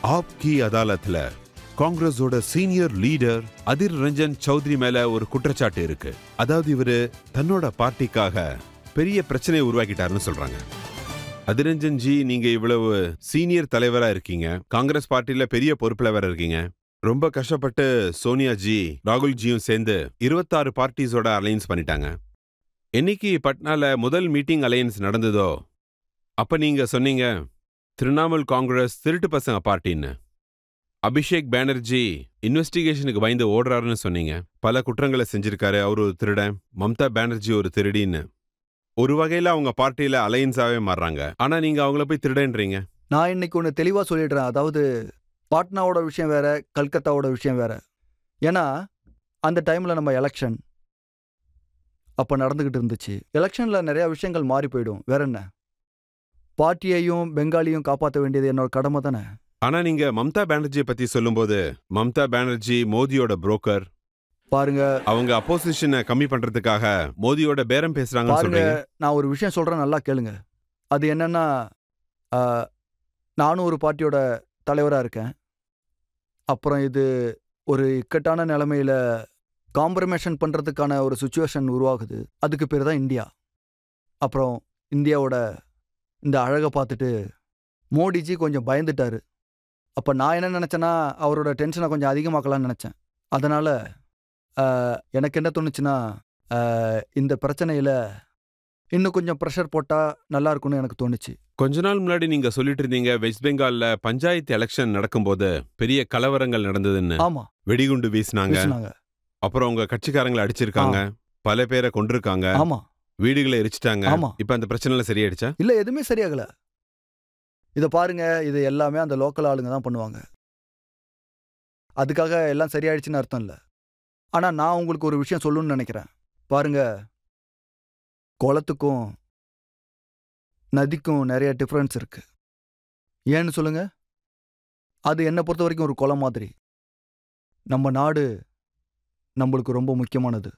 App கி அதாலத்ல காங்கிரஸோட senior leader Adhir Ranjan Chowdhury மேல ஒரு குற்றச்சாட்டு இருக்கு. அதாவது இவரு தன்னோட பார்ட்டிக்காக பெரிய பிரச்சனையை உருவாக்கிட்டாருன்னு சொல்றாங்க. அதிரஞ்சன் ஜி, நீங்க இவ்வளவு சீனியர் தலைவரா இருக்கீங்க, காங்கிரஸ் பார்ட்டில பெரிய பொறுப்புல வேற இருக்கீங்க. ரொம்ப கஷ்டப்பட்டு சோனியா ஜி ராகுல் ஜியும் சேர்ந்து 26 பார்ட்டிஸோட அலையன்ஸ் பண்ணிட்டாங்க. என்னைக்கு பட்னால முதல் மீட்டிங் அலையன்ஸ் நடந்ததோ அப்ப நீங்க சொன்னீங்க திரிணாமுல் காங்கிரஸ் திருட்டு பசங்க பார்ட்டின்னு. அபிஷேக் பானர்ஜி இன்வெஸ்டிகேஷனுக்கு பயந்து ஓடுறாருன்னு சொன்னீங்க. பல குற்றங்களை செஞ்சிருக்காரு, அவரு ஒரு திருடன், மம்தா பானர்ஜி ஒரு திருடின்னு. ஒரு வகையில அவங்க பார்ட்டியில அலையன்ஸாவே மாறுறாங்க. ஆனா நீங்க அவங்கள போய் திருடன்றீங்க. நான் இன்னைக்கு ஒன்று தெளிவாக சொல்லிடுறேன். அதாவது பாட்னாவோட விஷயம் வேற, கல்கத்தாவோட விஷயம் வேற. ஏன்னா அந்த டைமில் நம்ம எலெக்ஷன் அப்போ நடந்துக்கிட்டு இருந்துச்சு. எலெக்ஷனில் நிறையா விஷயங்கள் மாறி போயிடும். வேற என்ன, பார்ட்டியையும் பெங்காலியும் காப்பாற்ற வேண்டியது என்னோட கடமை தானே. ஆனா நீங்க மம்தா பானர்ஜியை பத்தி சொல்லும்போது மம்தா பானர்ஜி மோதியோட புரோக்கர் பாருங்க, அவங்க அப்போசிஷனை கம்மி பண்றதுக்காக மோதியோட பேரம் பேசுறாங்கன்னு பாருங்க, சொல்றீங்க. நான் ஒரு விஷயம் சொல்றேன், நல்லா கேளுங்க. அது என்னன்னா, நானும் ஒரு பார்ட்டியோட தலைவராக இருக்கேன். அப்புறம் இது ஒரு இக்கட்டான நிலைமையில காம்ப்ரமைஷன் பண்றதுக்கான ஒரு சுச்சுவேஷன் உருவாகுது. அதுக்கு பேர் தான் இந்தியா. அப்புறம் இந்தியாவோட இந்த அழகை பார்த்துட்டு மோடிஜி கொஞ்சம் பயந்துட்டாரு. அப்போ நான் என்ன நினச்சேன்னா, அவரோட டென்ஷனை கொஞ்சம் அதிகமாக்கலாம்னு நினச்சேன். அதனால் எனக்கு என்ன தோணுச்சுன்னா, இந்த பிரச்சனையில் இன்னும் கொஞ்சம் ப்ரெஷர் போட்டால் நல்லா இருக்கும்னு எனக்கு தோணுச்சு. கொஞ்ச நாள் முன்னாடி நீங்க சொல்லிட்டு இருந்தீங்க வெஸ்ட் பெங்கால்ல பஞ்சாயத்து எலெக்ஷன் நடக்கும்போது பெரிய கலவரங்கள் நடந்ததுன்னு. ஆமா, வெடிகுண்டு வீசினாங்க, அப்புறம் உங்க கட்சிக்காரங்களை அடிச்சிருக்காங்க, பல பேரை கொண்டிருக்காங்க, ஆமா, வீடுகளை எரிச்சிட்டாங்க. ஆமா. இப்ப அந்த பிரச்சனை சரியாயிடுச்சா? இல்லை, எதுவுமே சரியாகல. இதை பாருங்க, இது எல்லாமே அந்த லோக்கல் ஆளுங்க தான் பண்ணுவாங்க. அதுக்காக எல்லாம் சரியாயிடுச்சுன்னு அர்த்தம் இல்லை. ஆனால் நான் உங்களுக்கு ஒரு விஷயம் சொல்லணும்னு நினைக்கிறேன். பாருங்க, குளத்துக்கும் நதிக்கும் நிறைய டிஃப்ரென்ஸ் இருக்கு. ஏன்னு சொல்லுங்க. அது என்னை பொறுத்த வரைக்கும் ஒரு குளம் மாதிரி. நம்ம நாடு நம்மளுக்கு ரொம்ப முக்கியமானது.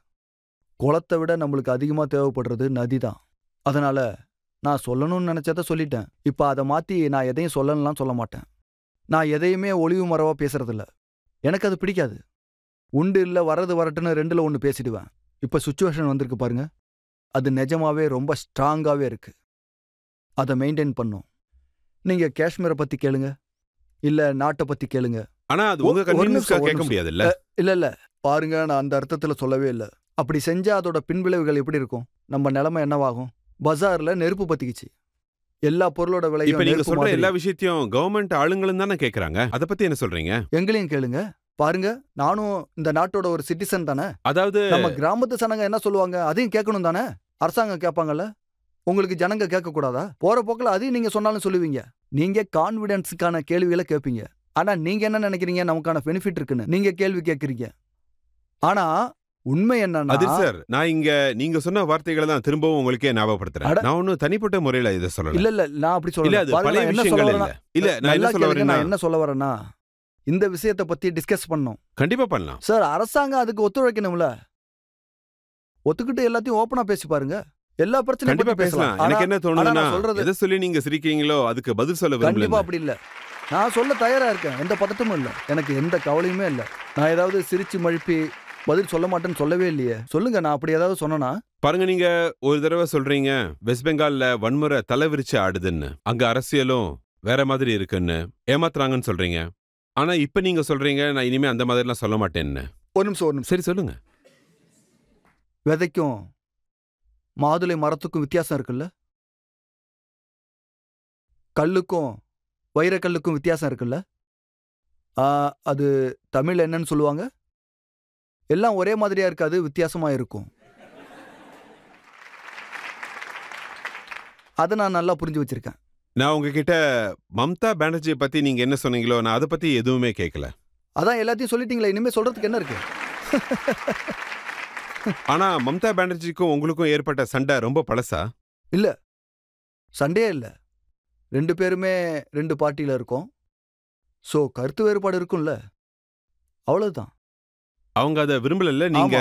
குளத்தை விட நம்மளுக்கு அதிகமாக தேவைப்படுறது நதி தான். அதனால நான் சொல்லணும்னு நினச்சதை சொல்லிட்டேன். இப்போ அதை மாற்றி நான் எதையும் சொல்லலாம் சொல்ல மாட்டேன். நான் எதையுமே ஒளிவு மறைவாக பேசுறதில்ல. எனக்கு அது பிடிக்காது. உண்டு இல்லை வர்றது வரட்டுன்னு ரெண்டில் ஒன்று பேசிடுவேன். இப்போ சுச்சுவேஷன் வந்திருக்கு பாருங்க, அது நிஜமாவே ரொம்ப ஸ்ட்ராங்காகவே இருக்கு. அதை மெயின்டைன் பண்ணும். நீங்கள் காஷ்மீரை பற்றி கேளுங்க, இல்லை நாட்டை பற்றி கேளுங்க. ஆனா அது உங்க கன்வீனியன்ஸ்க்காக கேட்க முடியாதுல்ல. இல்லை பாருங்க, நான் அந்த அர்த்தத்தில் சொல்லவே இல்லை. அப்படி செஞ்சால் அதோட பின்விளைவுகள் எப்படி இருக்கும்? நம்ம நிலைமை என்னவாகும்? பஜார்ல நெருப்பு பத்திக்கிச்சு, எல்லா பொருளோட விலையும். இப்ப நீங்க சொல்ற எல்லா விஷயத்தையும் கவர்மெண்ட் ஆளுங்களும் தானே கேக்குறாங்க. அத பத்தி என்ன சொல்றீங்க? எங்களையும் கேளுங்க. பாருங்க, நானும் இந்த நாட்டோட ஒரு சிட்டிசன் தானே. அதாவது நம்ம கிராமத்து சனங்க என்ன சொல்லுவாங்க அதையும் கேட்கணும் தானே. அரசாங்கம் கேட்பாங்கல்ல, உங்களுக்கு ஜனங்க கேட்க கூடாதா? போற போக்கில் அதையும் நீங்க சொன்னாலும் சொல்லுவீங்க. நீங்க கான்பிடன்ஸுக்கான கேள்விகளை கேட்பீங்க. ஆனா நீங்க என்ன நினைக்கிறீங்க, நமக்கான பெனிஃபிட் இருக்குன்னு நீங்க கேள்வி கேட்கறீங்க. ஆனா உண்மை என்னன்னா, அது சார், நான் இங்க நீங்க சொன்ன வார்த்தைகளை தான் திரும்பவும் உங்களுக்கே ஞாபகப்படுத்துறேன். நான் ஒன்னும் தனிப்பட்ட முறையில இதை சொல்லல. இல்ல நான் அப்படி சொல்லல. அது பழைய விஷயங்கள் இல்ல. இல்ல நான் என்ன சொல்ல வரேன்னா, இந்த விஷயத்தை பத்தி டிஸ்கஸ் பண்ணோம். கண்டிப்பா பண்ணலாம் சார். அரசாங்கம் அதுக்கு ஒத்துழைக்கணும்ல. ஒத்துக்கிட்டு எல்லாத்தையும் ஓப்பனா பேசி பாருங்க. எல்லா பிரச்சனையும் கண்டிப்பா பேசலாம். எனக்கு என்ன தோணுதுன்னா, எதை சொல்லி நீங்க சிரிக்கிறீங்களோ அதுக்கு பதில் சொல்ல விரும்பல. கண்டிப்பா அப்படி இல்ல. நான் சொல்ல தயாரா இருக்கேன். எந்த பதட்டமும் இல்ல. எனக்கு எந்த கவலையுமே இல்ல. நான் ஏதாவது சிரிச்சு மழுப்பி பதில் சொல்ல மாட்டேன்னு சொல்லவே இல்லையே. சொல்லுங்க, நான் அப்படி ஏதாவது சொன்னா? பாருங்க, நீங்க ஒரு தடவை சொல்றீங்க வெஸ்ட் பெங்கால்ல வன்முறை தலைவிரிச்சு ஆடுதுன்னு, அங்க அரசியலும் வேற மாதிரி இருக்குன்னு, ஏமாத்துறாங்கன்னு சொல்றீங்க. ஆனா இப்ப நீங்க சொல்றீங்க நான் இனிமே அந்த மாதிரிலாம் சொல்ல மாட்டேன்னு. ஒரு நிமிஷம். சரி சொல்லுங்க. விதைக்கும் மாதுளை மரத்துக்கும் வித்தியாசம் இருக்குல்ல. கல்லுக்கும் வைரக்கல்லுக்கும் வித்தியாசம் இருக்குல்ல. அது தமிழ் என்னன்னு சொல்லுவாங்க? எல்லாம் ஒரே மாதிரியா இருக்காது, வித்தியாசமா இருக்கும். அதை நான் நல்லா புரிஞ்சு வச்சிருக்கேன். நான் உங்ககிட்ட மம்தா பானர்ஜியை பத்தி நீங்க என்ன சொன்னீங்களோ நான் அதை பத்தி எதுவுமே கேட்கல. அதான் எல்லாத்தையும் சொல்லிட்டீங்களே, இனிமே சொல்றதுக்கு என்ன இருக்கு? ஆனா மம்தா பானர்ஜிக்கும் உங்களுக்கும் ஏற்பட்ட சண்டை ரொம்ப பழசா? இல்ல, சண்டையே இல்ல. 2 பேருமே 2 பார்ட்டியில இருக்கோம். ஸோ கருத்து வேறுபாடு இருக்கும்ல, அவ்வளவுதான். அவங்க அதை விரும்பல. நீங்க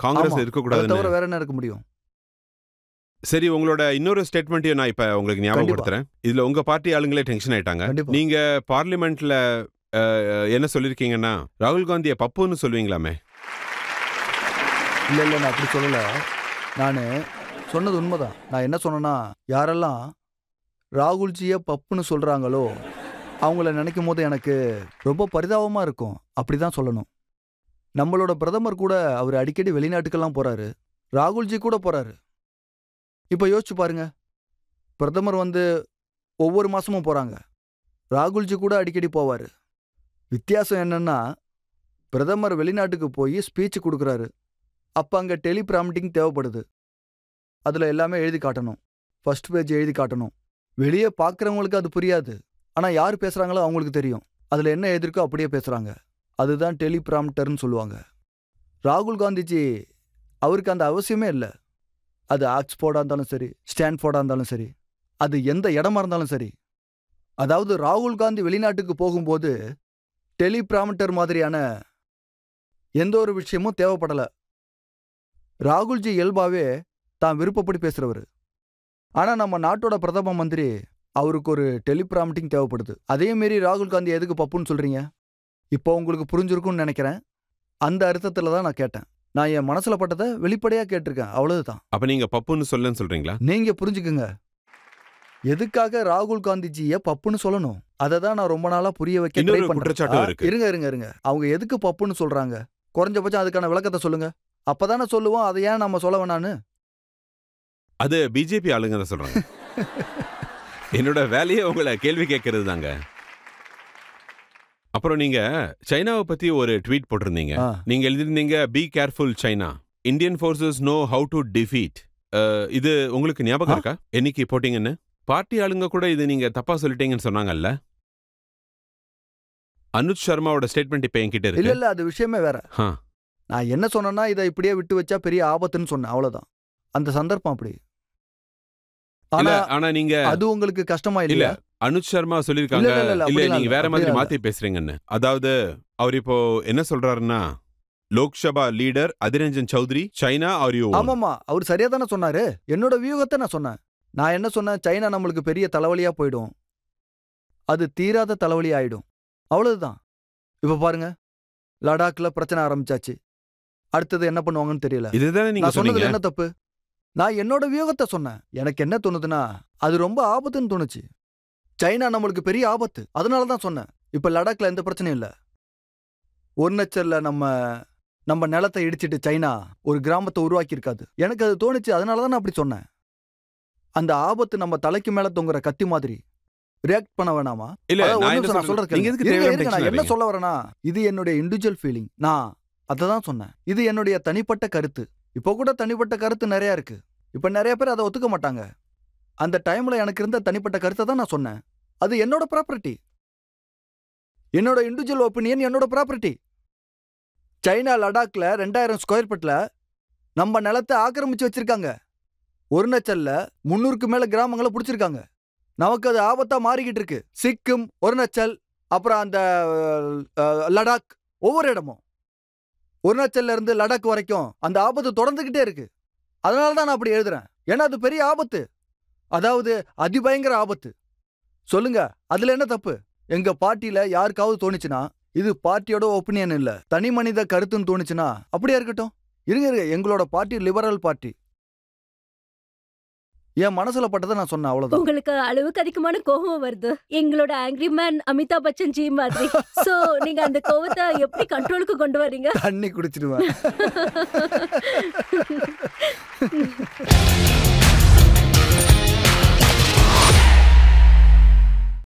காங்கிரஸ் இருக்கக்கூடாது தவிர வேற என்ன இருக்க முடியும்? சரி, உங்களோட இன்னொரு ஸ்டேட்மெண்ட்டையும் நான் இப்ப உங்களுக்கு ஞாபகப்படுத்துறேன். இதுல உங்க பார்ட்டி ஆளுங்களே டென்ஷன் ஆயிட்டாங்க. கண்டிப்பா. நீங்க பார்லிமெண்ட்ல என்ன சொல்லிருக்கீங்கன்னா ராகுல் காந்தியை பப்புன்னு சொல்லுவீங்களாமே? இல்ல நான் அப்படி சொல்லல. நான் சொன்னது உண்மைதான். நான் என்ன சொன்னேன்னா, யாரெல்லாம் ராகுல்ஜியை பப்புன்னு சொல்றாங்களோ அவங்கள நினைக்கும் போது எனக்கு ரொம்ப பரிதாபமா இருக்கும். அப்படிதான் சொல்லணும். நம்மளோட பிரதமர் கூட அவர் அடிக்கடி வெளிநாட்டுக்கெல்லாம் போறாரு. ராகுல்ஜி கூட போறாரு. இப்ப யோசிச்சு பாருங்க. பிரதமர் ஒவ்வொரு மாசமும் போறாங்க. ராகுல்ஜி கூட அடிக்கடி போவாரு. வித்தியாசம் என்னன்னா, பிரதமர் வெளிநாட்டுக்கு போய் ஸ்பீச் கொடுக்குறாரு. அப்ப அங்க டெலிபிராம்டிங் தேவைப்படுது. அதுல எல்லாமே எழுதி காட்டணும். ஃபர்ஸ்ட் பேஜ் எழுதி காட்டணும். வெளியே பார்க்குறவங்களுக்கு அது புரியாது. ஆனா யார் பேசுறாங்களோ அவங்களுக்கு தெரியும். அதுல என்ன எழுதிருக்கோ அப்படியே பேசுறாங்க. அதுதான் டெலிபிராம்டர்னு சொல்லுவாங்க. ராகுல் காந்திஜி அவருக்கு அந்த அவசியமே இல்லை. அது ஆக்ஸ்போர்டா இருந்தாலும் சரி, ஸ்டான்ஃபோர்டா இருந்தாலும் சரி, அது எந்த இடமா இருந்தாலும் சரி. அதாவது ராகுல் காந்தி வெளிநாட்டுக்கு போகும்போது டெலிபிராம்டர் மாதிரியான எந்த ஒரு விஷயமும் தேவைப்படல. ராகுல்ஜி இயல்பாவே தான் விருப்பப்படி பேசுறவர். ஆனா நம்ம நாட்டோட பிரதம மந்திரி அவருக்கு ஒரு டெலிபிராம்டிங் தேவைப்படுது. அதே மாரி ராகுல் காந்தி எதுக்கு பப்புன்னு சொல்றீங்க? இப்போ உங்களுக்கு புரிஞ்சிருக்கும்னு நினைக்கிறேன். அந்த அர்த்தத்துல தான் நான் கேட்டேன். நான் என் மனசுல பட்டதை வெளிப்படையா கேட்டிருக்கேன். அவ்வளவுதான். அப்ப நீங்க பப்புன்னு சொல்லுன்னு சொல்றீங்களா? நீங்க புரிஞ்சுக்குங்க. எதுக்காக ராகுல் காந்திஜியை பப்புன்னு சொல்லணும்? அதை தான் நான் ரொம்ப நாளா புரிய வைக்க ட்ரை இன்னொரு பண்றேன். குற்றச்சாட்டும் இருக்கு. இருங்க. அவங்க எதுக்கு பப்புன்னு சொல்றாங்க? குறைஞ்சபட்சம் அதுக்கான விளக்கத்தை சொல்லுங்க. அப்பதானே சொல்லுவோம். அதை ஏன் நம்ம சொல்ல வேணான்னு. அது பிஜேபி ஆளுங்க தான் சொல்றாங்க. என்னோட வேலையே உங்களை கேள்வி கேட்கறது தாங்க. அப்புறம் நீங்க சைனாவை பத்தி ஒரு ட்வீட் போட்டிருந்தீங்க. நீங்க எழுதிருந்தீங்க, be careful China, Indian forces know how to defeat. இது உங்களுக்கு ஞாபகம் இருக்கா என்னைக்கு போட்டீங்கன்னு? பார்ட்டி ஆளுங்க கூட இது நீங்க தப்பா சொல்லிட்டீங்கன்னு சொன்னாங்கல்ல. அனுஜ் சர்மாவோட ஸ்டேட்மெண்ட் இப்ப என்கிட்ட இருக்கு. இல்ல அது விஷயமே வேற. நான் என்ன சொன்னேன்னா, இதை இப்படியே விட்டு வச்சா பெரிய ஆபத்துன்னு சொன்னேன். அவ்வளவுதான். அந்த சந்தர்ப்பம் அப்படி. ஆனா நீங்க அது உங்களுக்கு கஷ்டமா இல்ல? இல்ல, அனுஜ் சர்மா சொல்லிருக்காங்க, இல்ல நீங்க வேற மாதிரி மாத்தி பேசுறீங்கன்னு. அதாவது அவர் இப்போ என்ன சொல்றாருன்னா, Lok Sabha leader Adhir Ranjan Chowdhury, China are you? ஆமாமா, அவர் சரியா தானே சொன்னாரு. என்னோட வியூகத்தை நான் சொன்னேன். நான் என்ன சொன்னேன்? சைனா நம்மளுக்கு பெரிய தலைவலியா போயிடும். அது தீராத தலைவலி ஆயிடும். அவ்வளவுதான். இப்ப பாருங்க, லடாக்ல பிரச்சனை ஆரம்பிச்சாச்சு. அடுத்தது என்ன பண்ணுவாங்கன்னு தெரியல. இதுதானே நீங்க நான் சொன்னதுல சொன்னீங்க. என்ன தப்பு? நான் என்னோட வியூகத்தை சொன்னேன். எனக்கு என்ன தோணுதுன்னா, அது ரொம்ப ஆபத்துன்னு தோணுச்சு. சைனா நம்மளுக்கு பெரிய ஆபத்து. அதனாலதான் சொன்னேன். இப்ப லடாக்ல எந்த பிரச்சனையும் இல்ல. ஒருநச்சல்ல நம்ம நிலத்தை இடிச்சிட்டு சைனா ஒரு கிராமத்தை உருவாக்கி இருக்காது. எனக்கு அது தோணுச்சு. அதனாலதான் நான் அப்படி சொன்னேன். அந்த ஆபத்து நம்ம தலைக்கு மேல தொங்குற கத்தி மாதிரி. ரியாக்ட் பண்ண வேணாமா? இல்ல, அதாவது நான் ஒரு என்ன நிமிஷம் நான் சொல்றேன், சொல்றது நீங்க கேளுங்க. எதுக்கு தேவையில்லாம இருங்க, நான் tension என்ன ஆறீங்க? சொல்ல வரேன்னா, இது என்னுடைய இண்டிவிஜுவல் ஃபீலிங். நான் அததான் சொன்னேன். இது என்னுடைய தனிப்பட்ட கருத்து. இப்போ கூட தனிப்பட்ட கருத்து நிறைய இருக்கு. இப்ப நிறைய பேர் அதை ஒத்துக்க மாட்டாங்க. அந்த டைம்ல எனக்கு இருந்த தனிப்பட்ட கருத்தை தான் நான் சொன்னேன். அது என்னோட ப்ராப்பர்ட்டி. என்னோட இண்டிவிஜுவல் ஒப்பீனியன் என்னோட ப்ராப்பர்ட்டி. சைனா லடாக்ல 2000 ஸ்கொயர் ஃபீட்ல நம்ம நிலத்தை ஆக்கிரமிச்சு வச்சிருக்காங்க. ஒரு நச்சல்ல 300க்கு மேல கிராமங்களை பிடிச்சிருக்காங்க. நமக்கு அது ஆபத்தா மாறிக்கிட்டு இருக்கு. சிக்கிம், ஒரு நச்சல், அப்புறம் அந்த லடாக், ஒவ்வொரு இடமும் ஒரு நச்சல்ல இருந்து லடாக் வரைக்கும் அந்த ஆபத்து தொடர்ந்துகிட்டே இருக்கு. அதனால தான் நான் அப்படி எழுதுறேன். ஏன்னா அது பெரிய ஆபத்து. அதாவது அதிபயங்கர ஆபத்து. சொல்லுங்க, அதுல என்ன தப்பு? எங்க பார்ட்டியில யாருக்காவது தோணுச்சுன்னா, இது பார்ட்டியோட ஒப்பீனியன் இல்ல, தனி மனித கருத்துன்னு தோணுச்சுன்னா அப்படியே இருக்கட்டும். இருங்க, எங்களோட பார்ட்டி லிபரல் பார்ட்டி. என் மனசுல பட்டதை நான் சொன்னேன். அவ்வளவுதான். உங்களுக்கு அளவுக்கு அதிகமான கோபம் வருது. எங்களோட angry man Amitabh Bachchan G மாதிரி. சோ நீங்க அந்த கோவத்தை எப்படி கண்ட்ரோலுக்கு கொண்டு வரீங்க? தண்ணி குடிச்சிடுவேன்.